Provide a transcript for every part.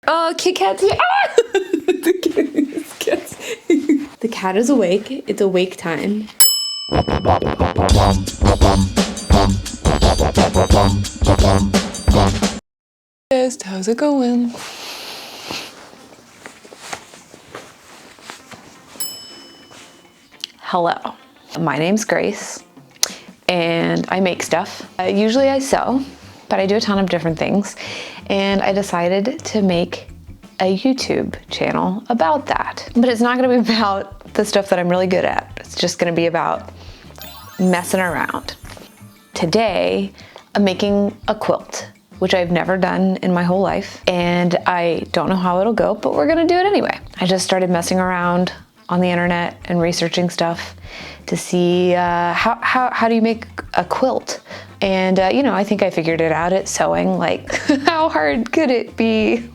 Oh, Kit Kat's here. Ah! The cat is awake. It's awake time. Just how's it going? Hello, my name's Grace and I make stuff. Usually I sew, but I do a ton of different things. And I decided to make a YouTube channel about that. But it's not gonna be about the stuff that I'm really good at. It's just gonna be about messing around. Today, I'm making a quilt, which I've never done in my whole life. And I don't know how it'll go, but we're gonna do it anyway. I just started messing around on the internet and researching stuff to see how do you make a quilt? And you know, I think I figured it out at sewing, like how hard could it be?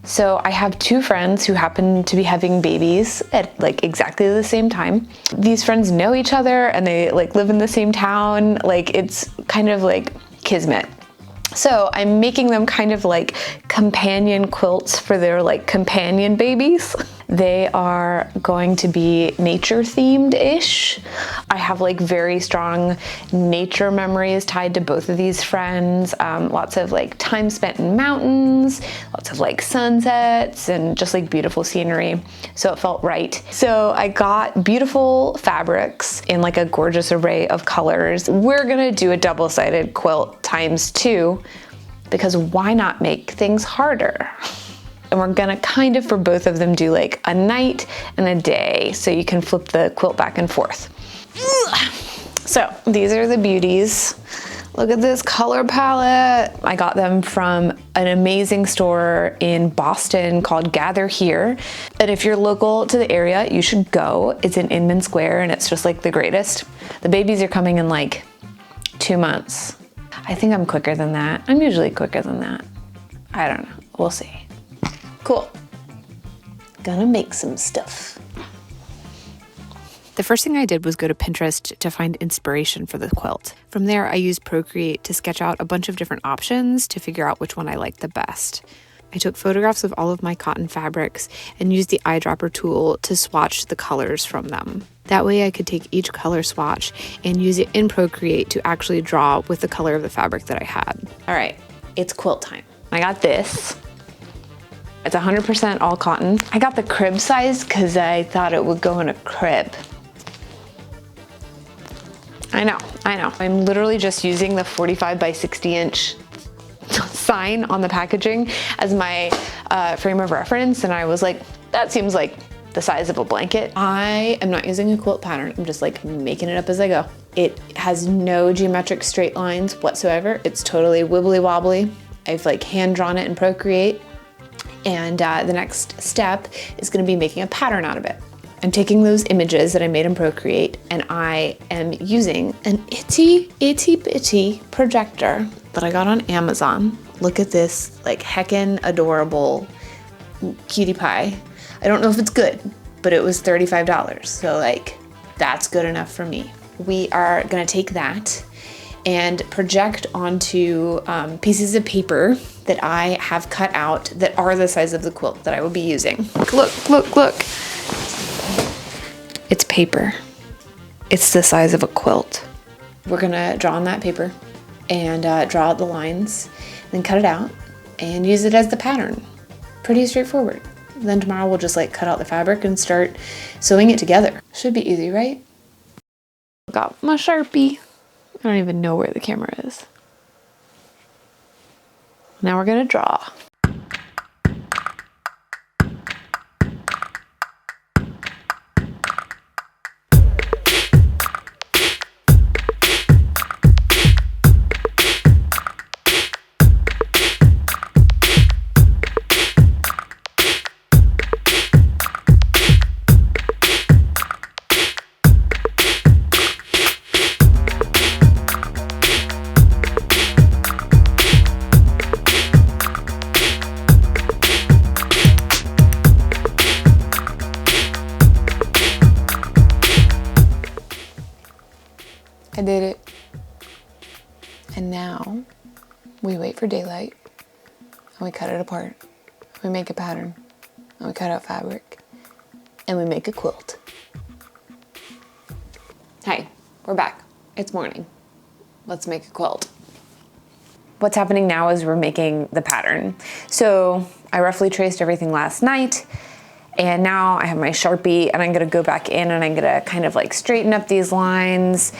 So I have two friends who happen to be having babies at like exactly the same time. These friends know each other and they like live in the same town. Like it's kind of like kismet. So I'm making them kind of like companion quilts for their like companion babies. They are going to be nature themed-ish. I have like very strong nature memories tied to both of these friends. Lots of like time spent in mountains, lots of like sunsets and just like beautiful scenery. So it felt right. So I got beautiful fabrics in like a gorgeous array of colors. We're gonna do a double-sided quilt ×2 because why not make things harder? And we're gonna kind of, for both of them, do like a night and a day so you can flip the quilt back and forth. So these are the beauties. Look at this color palette. I got them from an amazing store in Boston called Gather Here. And if you're local to the area, you should go. It's in Inman Square and it's just like the greatest. The babies are coming in like 2 months. I think I'm quicker than that. I'm usually quicker than that. I don't know, we'll see. Cool. Gonna make some stuff. The first thing I did was go to Pinterest to find inspiration for the quilt. From there, I used Procreate to sketch out a bunch of different options to figure out which one I liked the best. I took photographs of all of my cotton fabrics and used the eyedropper tool to swatch the colors from them. That way I could take each color swatch and use it in Procreate to actually draw with the color of the fabric that I had. All right, it's quilt time. I got this. It's 100% all cotton. I got the crib size because I thought it would go in a crib. I know. I'm literally just using the 45 by 60 inch sign on the packaging as my frame of reference, and I was like, that seems like the size of a blanket. I am not using a quilt pattern. I'm just like making it up as I go. It has no geometric straight lines whatsoever. It's totally wibbly wobbly. I've like hand drawn it in Procreate. And the next step is gonna be making a pattern out of it. I'm taking those images that I made in Procreate and I am using an itty bitty projector that I got on Amazon. Look at this like heckin' adorable cutie pie. I don't know if it's good, but it was $35. So like, that's good enough for me. We are gonna take that and project onto pieces of paper that I have cut out that are the size of the quilt that I will be using. Look. It's paper. It's the size of a quilt. We're gonna draw on that paper and draw out the lines, then cut it out and use it as the pattern. Pretty straightforward. Then tomorrow we'll just like cut out the fabric and start sewing it together. Should be easy, right? Got my Sharpie. I don't even know where the camera is. Now we're gonna draw. I did it. And now we wait for daylight and we cut it apart. we make a pattern, and we cut out fabric, and we make a quilt. Hey, we're back. It's morning. Let's make a quilt. What's happening now is we're making the pattern. So I roughly traced everything last night, and now I have my Sharpie, and I'm gonna go back in and I'm gonna kind of like straighten up these lines,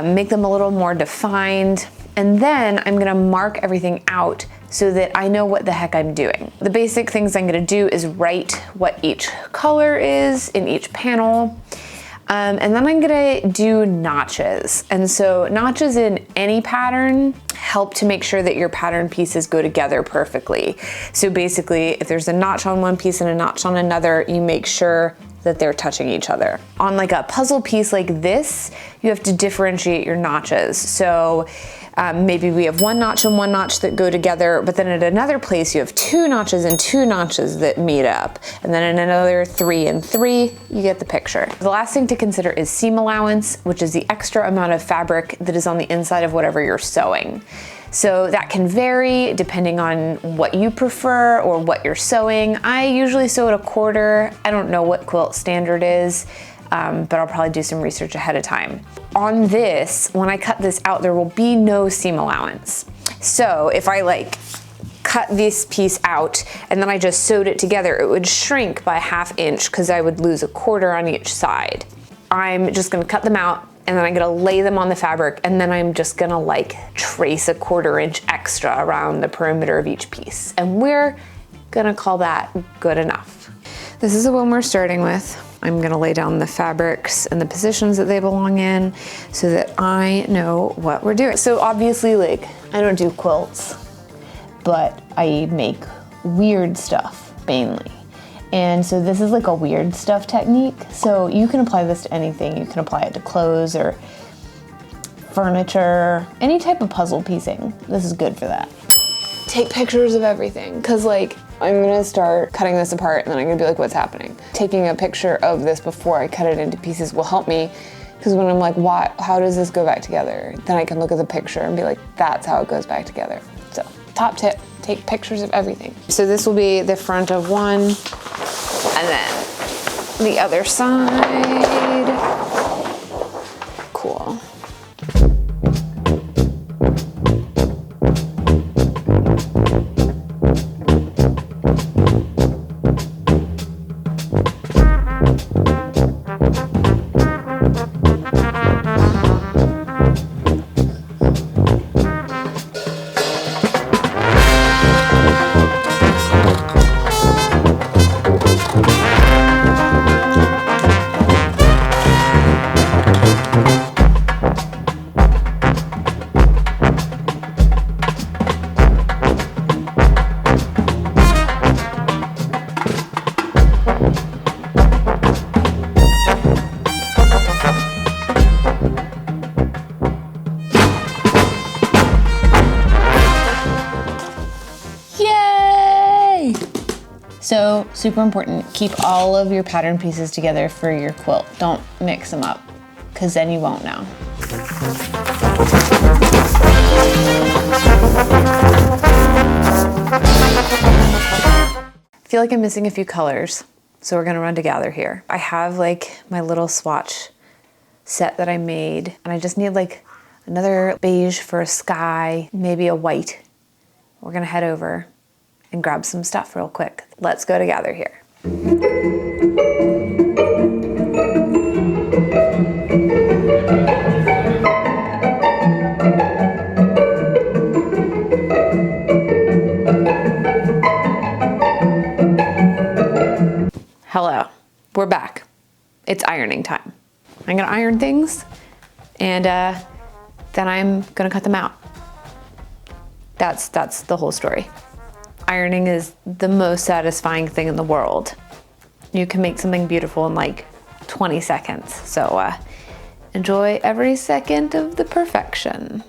make them a little more defined, and then I'm gonna mark everything out so that I know what the heck I'm doing. The basic things I'm gonna do is write what each color is in each panel. And then I'm gonna do notches. And so notches in any pattern help to make sure that your pattern pieces go together perfectly. So basically, if there's a notch on one piece and a notch on another, you make sure that they're touching each other. On like a puzzle piece like this, you have to differentiate your notches. So maybe we have one notch and one notch that go together, but then at another place you have two notches and two notches that meet up. And then in another 3 and 3, you get the picture. The last thing to consider is seam allowance, which is the extra amount of fabric that is on the inside of whatever you're sewing. So that can vary depending on what you prefer or what you're sewing. I usually sew at 1/4. I don't know what quilt standard is, but I'll probably do some research ahead of time. On this, when I cut this out, there will be no seam allowance. So if I like cut this piece out and then I just sewed it together, it would shrink by 1/2 inch because I would lose 1/4 on each side. I'm just gonna cut them out, and then I'm gonna lay them on the fabric, and then I'm just gonna like trace 1/4 inch extra around the perimeter of each piece. And we're gonna call that good enough. This is the one we're starting with. I'm gonna lay down the fabrics and the positions that they belong in so that I know what we're doing. So obviously, like, I don't do quilts, but I make weird stuff mainly. And so this is like a weird stuff technique. So you can apply this to anything. You can apply it to clothes or furniture, any type of puzzle piecing. This is good for that. Take pictures of everything, because like I'm gonna start cutting this apart and then I'm gonna be like, what's happening? Taking a picture of this before I cut it into pieces will help me, because when I'm like, how does this go back together? Then I can look at the picture and be like, that's how it goes back together. So top tip, take pictures of everything. So this will be the front of one, and then the other side. Cool. So super important, keep all of your pattern pieces together for your quilt. Don't mix them up, because then you won't know. I feel like I'm missing a few colors, so we're gonna run to gather here. I have like my little swatch set that I made, and I just need like another beige for a sky, maybe a white. We're gonna head over and grab some stuff real quick. Let's go to gather here. Hello, we're back. It's ironing time. I'm gonna iron things, and then I'm gonna cut them out. That's the whole story. Ironing is the most satisfying thing in the world. You can make something beautiful in like 20 seconds. So enjoy every second of the perfection.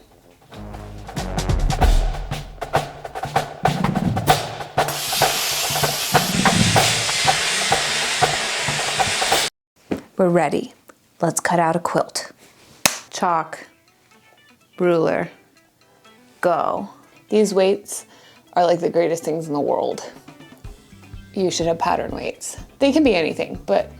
We're ready. Let's cut out a quilt. Chalk, ruler, go. These weights are like the greatest things in the world. you should have pattern weights. They can be anything, but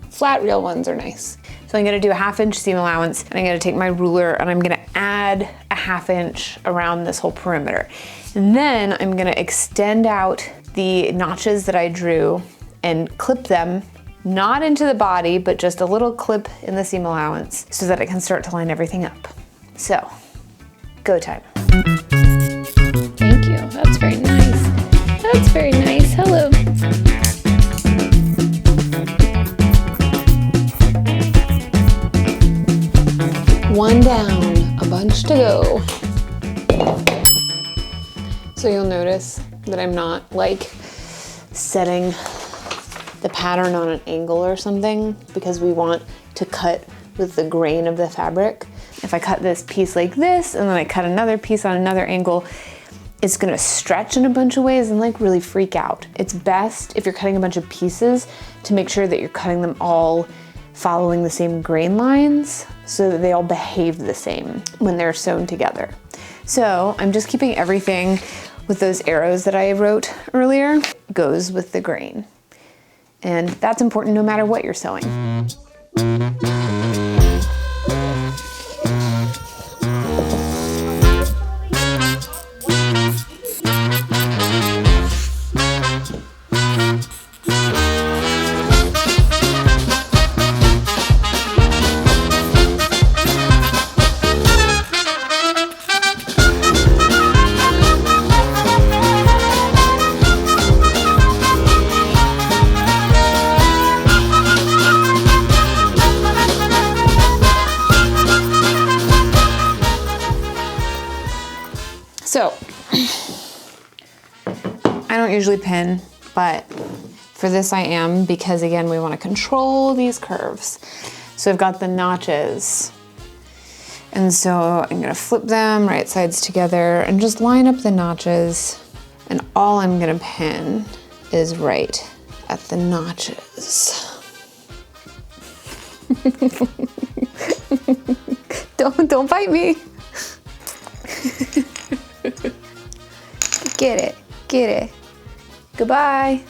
flat real ones are nice. So I'm gonna do a 1/2 inch seam allowance, and I'm gonna take my ruler and I'm gonna add a 1/2 inch around this whole perimeter. And then I'm gonna extend out the notches that I drew and clip them, not into the body, but just a little clip in the seam allowance so that I can start to line everything up. So, go time. Thank you, that's very nice. That's very nice, hello. One down, a bunch to go. So you'll notice that I'm not like setting the pattern on an angle or something, because we want to cut with the grain of the fabric. If I cut this piece like this and then I cut another piece on another angle, it's gonna stretch in a bunch of ways and like really freak out. It's best if you're cutting a bunch of pieces to make sure that you're cutting them all following the same grain lines so that they all behave the same when they're sewn together. So I'm just keeping everything with those arrows that I wrote earlier goes with the grain. And that's important no matter what you're sewing. So, I don't usually pin, but for this I am, because again, we want to control these curves. So I've got the notches, and so I'm gonna flip them right sides together and just line up the notches, and all I'm gonna pin is right at the notches. Don't bite me. Get it. Goodbye.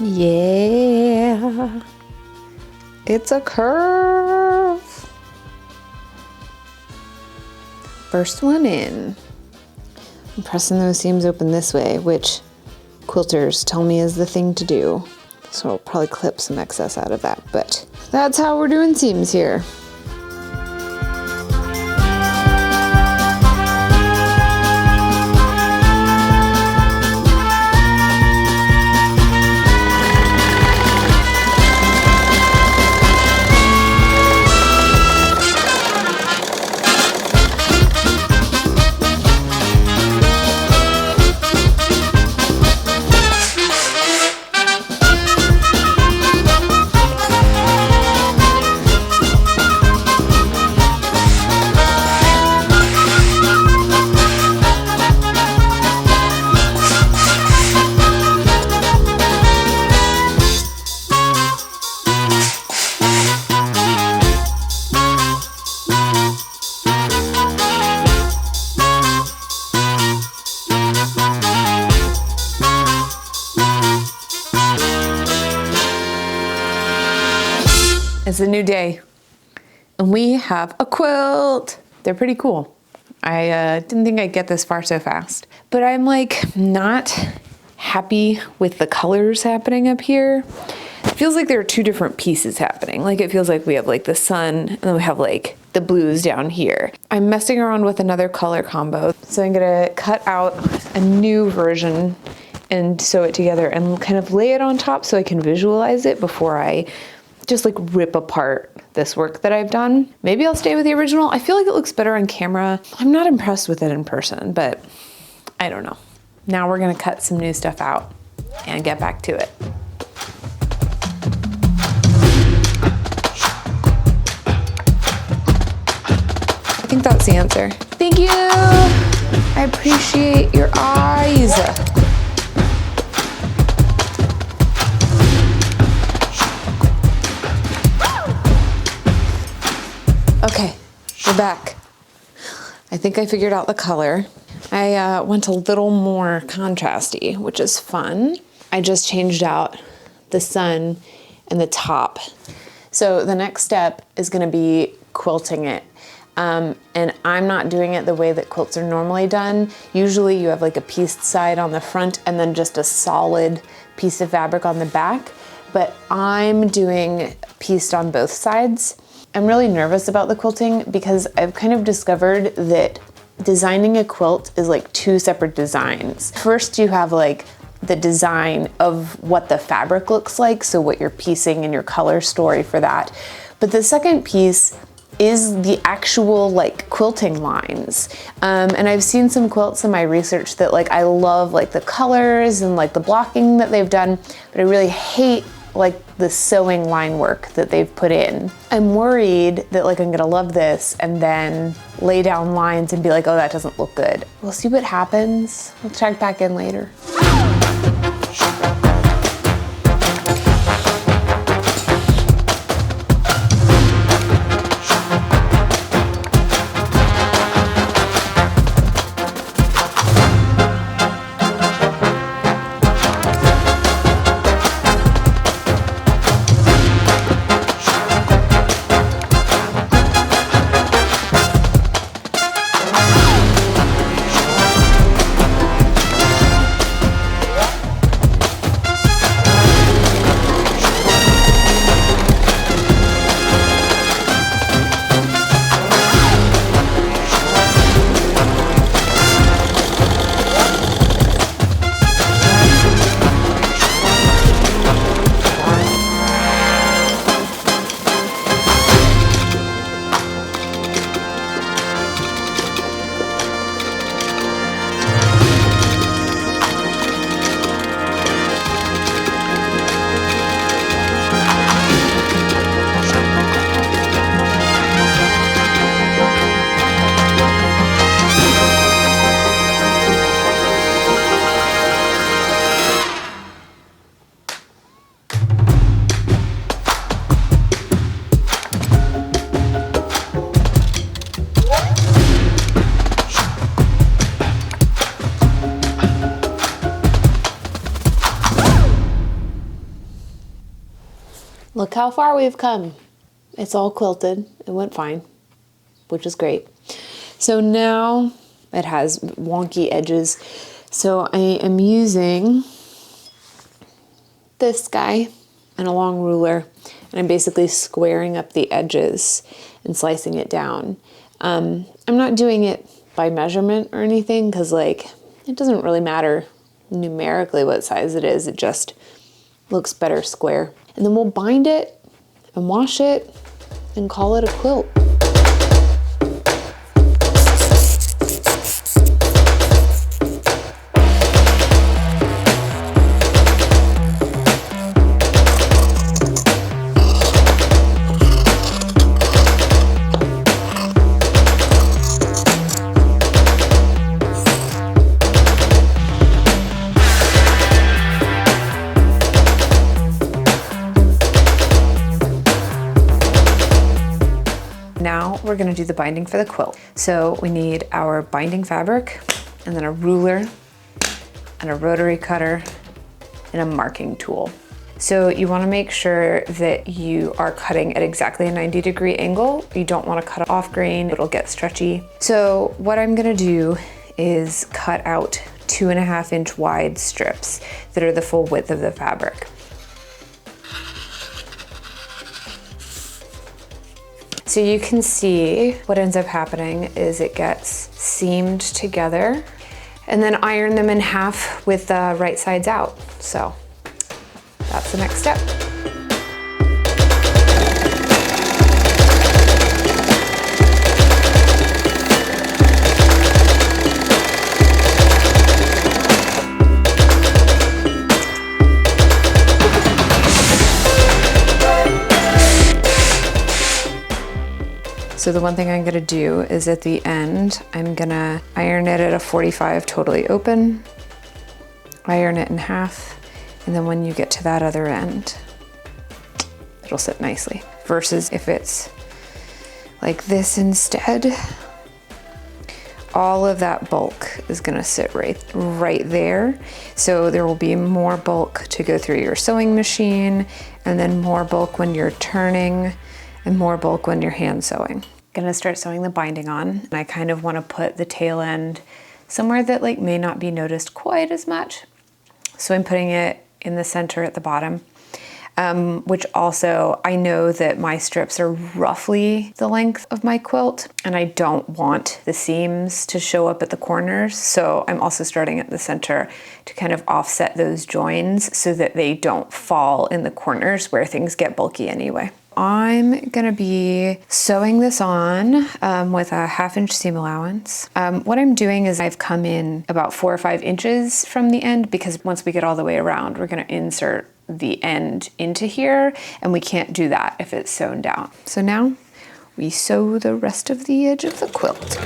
Yeah, it's a curve. First one in. I'm pressing those seams open this way, which quilters tell me is the thing to do. So I'll probably clip some excess out of that, but that's how we're doing seams here. It's a new day, and we have a quilt. They're pretty cool. I didn't think I'd get this far so fast, but I'm like not happy with the colors happening up here. It feels like there are two different pieces happening. Like it feels like we have like the sun, and then we have like the blues down here. I'm messing around with another color combo. So I'm gonna cut out a new version and sew it together and kind of lay it on top so I can visualize it before I just like rip apart this work that I've done. Maybe I'll stay with the original. I feel like it looks better on camera. I'm not impressed with it in person, but I don't know. Now we're gonna cut some new stuff out and get back to it. I think that's the answer. Thank you. I appreciate your eyes. We're back. I think I figured out the color. I went a little more contrasty, which is fun. I just changed out the sun and the top. So the next step is gonna be quilting it. And I'm not doing it the way that quilts are normally done. Usually you have like a pieced side on the front and then just a solid piece of fabric on the back, but I'm doing pieced on both sides. I'm really nervous about the quilting because I've kind of discovered that designing a quilt is like two separate designs. First, you have like the design of what the fabric looks like, so what you're piecing and your color story for that. But the second piece is the actual like quilting lines. And I've seen some quilts in my research that like I love like the colors and like the blocking that they've done, but I really hate like the sewing line work that they've put in. I'm worried that like I'm gonna love this and then lay down lines and be like, oh, that doesn't look good. We'll see what happens. We'll check back in later. Look how far we've come. It's all quilted. It went fine, which is great. So now it has wonky edges. So I am using this guy and a long ruler, and I'm basically squaring up the edges and slicing it down. I'm not doing it by measurement or anything because like it doesn't really matter numerically what size it is. It just looks better square. And then we'll bind it and wash it and call it a quilt. Now we're gonna do the binding for the quilt. So we need our binding fabric and then a ruler and a rotary cutter and a marking tool. So you wanna make sure that you are cutting at exactly a 90-degree angle. You don't wanna cut off grain, it'll get stretchy. So what I'm gonna do is cut out 2.5-inch wide strips that are the full width of the fabric. So you can see what ends up happening is it gets seamed together and then iron them in half with the right sides out. So that's the next step. So the one thing I'm gonna do is at the end, I'm gonna iron it at a 45 totally open, iron it in half, and then when you get to that other end, it'll sit nicely. Versus if it's like this instead, all of that bulk is gonna sit right there. So there will be more bulk to go through your sewing machine, and then more bulk when you're turning, and more bulk when you're hand sewing. Gonna start sewing the binding on, and I kind of wanna put the tail end somewhere that like may not be noticed quite as much. So I'm putting it in the center at the bottom. Which also, I know that my strips are roughly the length of my quilt, and I don't want the seams to show up at the corners. So I'm also starting at the center to kind of offset those joins so that they don't fall in the corners where things get bulky anyway. I'm gonna be sewing this on with a 1/2 inch seam allowance. What I'm doing is I've come in about 4 or 5 inches from the end, because once we get all the way around, we're gonna insert the end into here, and we can't do that if it's sewn down. So now we sew the rest of the edge of the quilt.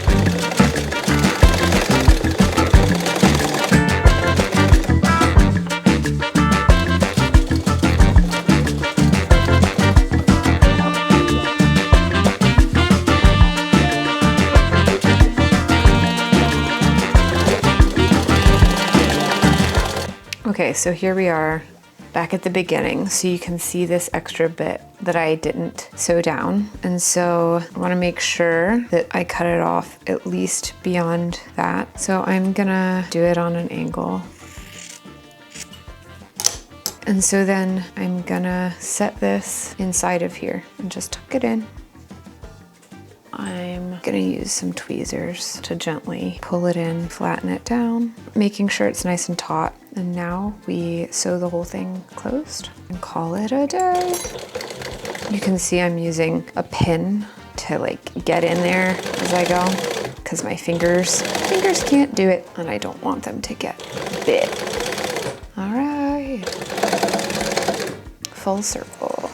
Okay, so here we are back at the beginning. So you can see this extra bit that I didn't sew down. And so I wanna make sure that I cut it off at least beyond that. So I'm gonna do it on an angle. And so then I'm gonna set this inside of here and just tuck it in. I'm gonna use some tweezers to gently pull it in, flatten it down, making sure it's nice and taut. And now we sew the whole thing closed and call it a day. You can see I'm using a pin to like get in there as I go, because my fingers can't do it, and I don't want them to get bit. All right, full circle.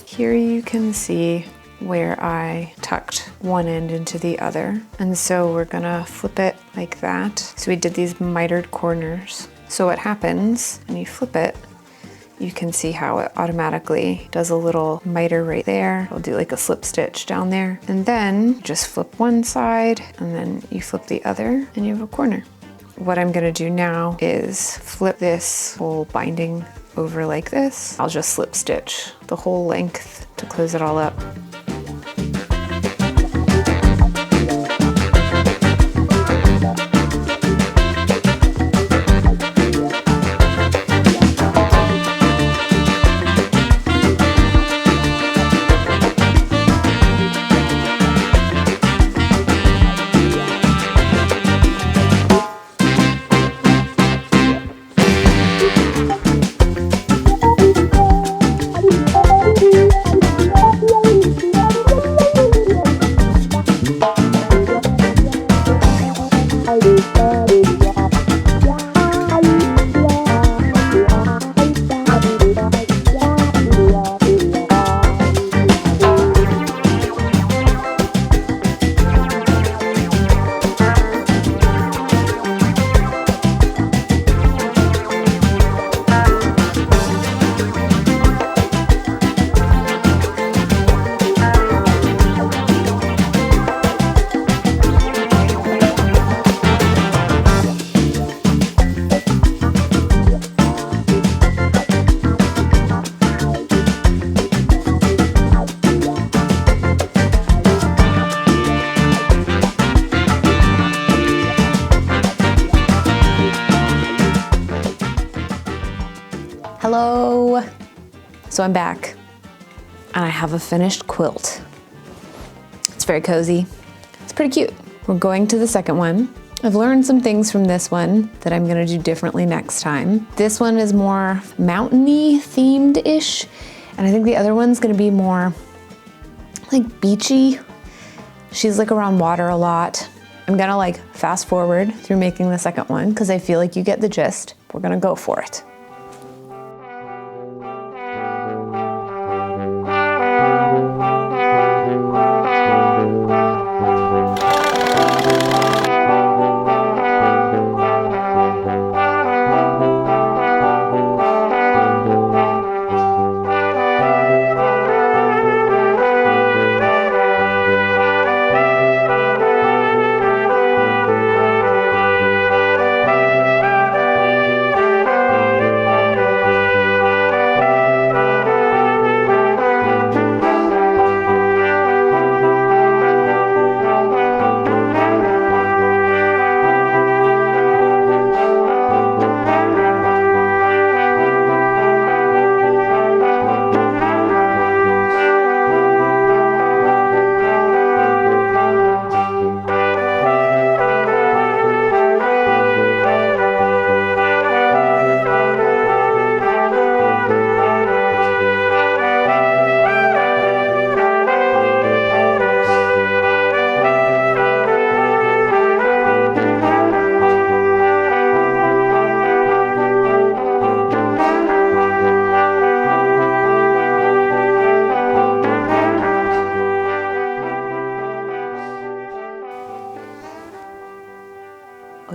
Here you can see where I tucked one end into the other. And so we're gonna flip it like that. So we did these mitered corners. So what happens when you flip it, you can see how it automatically does a little miter right there. It'll do like a slip stitch down there. And then just flip one side, and then you flip the other, and you have a corner. What I'm gonna do now is flip this whole binding over like this. I'll just slip stitch the whole length to close it all up. Hello. So I'm back, and I have a finished quilt. It's very cozy. It's pretty cute. We're going to the second one. I've learned some things from this one that I'm gonna do differently next time. This one is more mountainy themed-ish, and I think the other one's gonna be more like beachy. She's like around water a lot. I'm gonna like fast forward through making the second one because I feel like you get the gist. We're gonna go for it.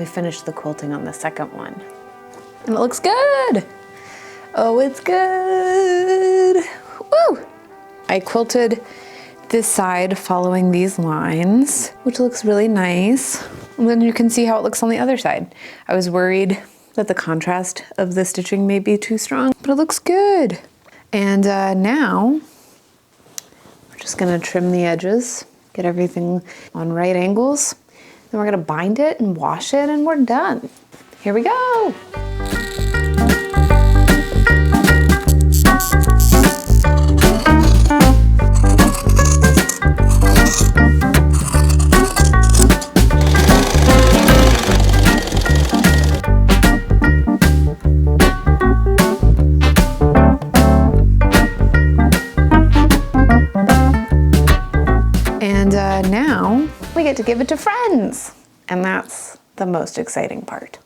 finished the quilting on the second one. And it looks good. Oh, it's good. Woo! I quilted this side following these lines, which looks really nice. And then you can see how it looks on the other side. I was worried that the contrast of the stitching may be too strong, but it looks good. And now we're just gonna trim the edges, get everything on right angles. Then we're gonna bind it and wash it and we're done. Here we go. And now we get to give it to friends. And that's the most exciting part.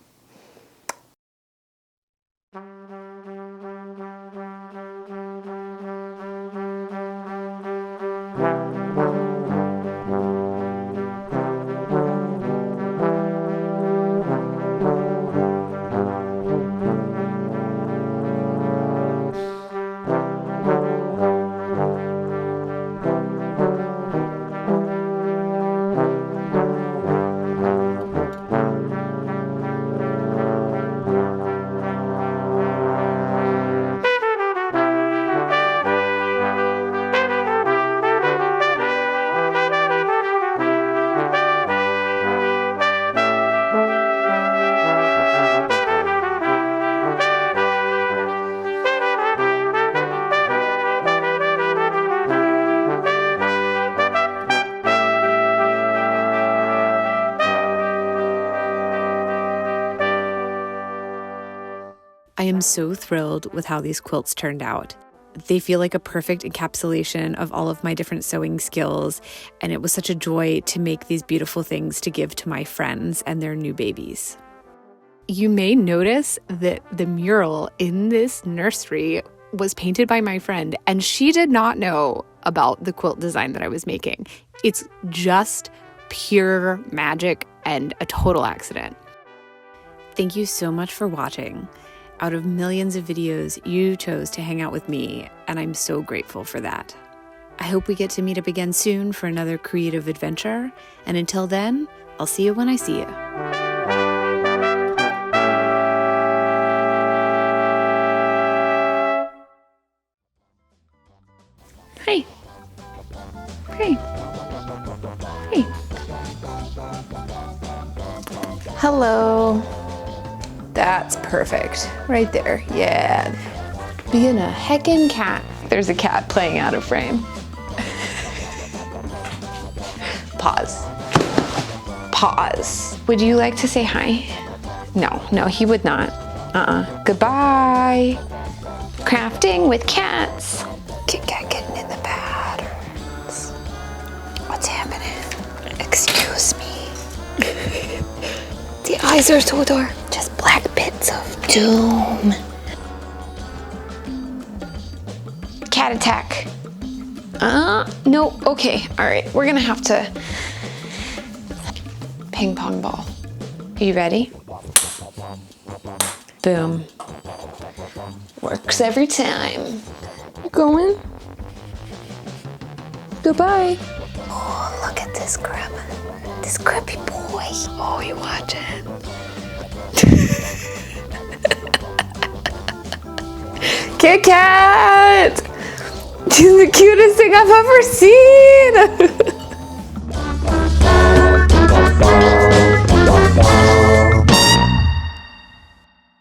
I am so thrilled with how these quilts turned out. They feel like a perfect encapsulation of all of my different sewing skills, and it was such a joy to make these beautiful things to give to my friends and their new babies. You may notice that the mural in this nursery was painted by my friend, and she did not know about the quilt design that I was making. It's just pure magic and a total accident. Thank you so much for watching. Out of millions of videos, you chose to hang out with me, and I'm so grateful for that. I hope we get to meet up again soon for another creative adventure, and until then, I'll see you when I see you. Hey. Hey. Hey. Hello. That's perfect. Right there. Yeah. Being a heckin' cat. There's a cat playing out of frame. Pause. Pause. Would you like to say hi? No, he would not. Goodbye. Crafting with cats. Kit Kat getting in the patterns. What's happening? Excuse me. The eyes are so dark. Just black bits of doom. Cat attack. No, okay, all right. We're gonna have to ping pong ball. Are you ready? Boom. Works every time. You going? Goodbye. Oh, look at this grub. This grubby boy. Oh, you watching? Kit Kat! She's the cutest thing I've ever seen!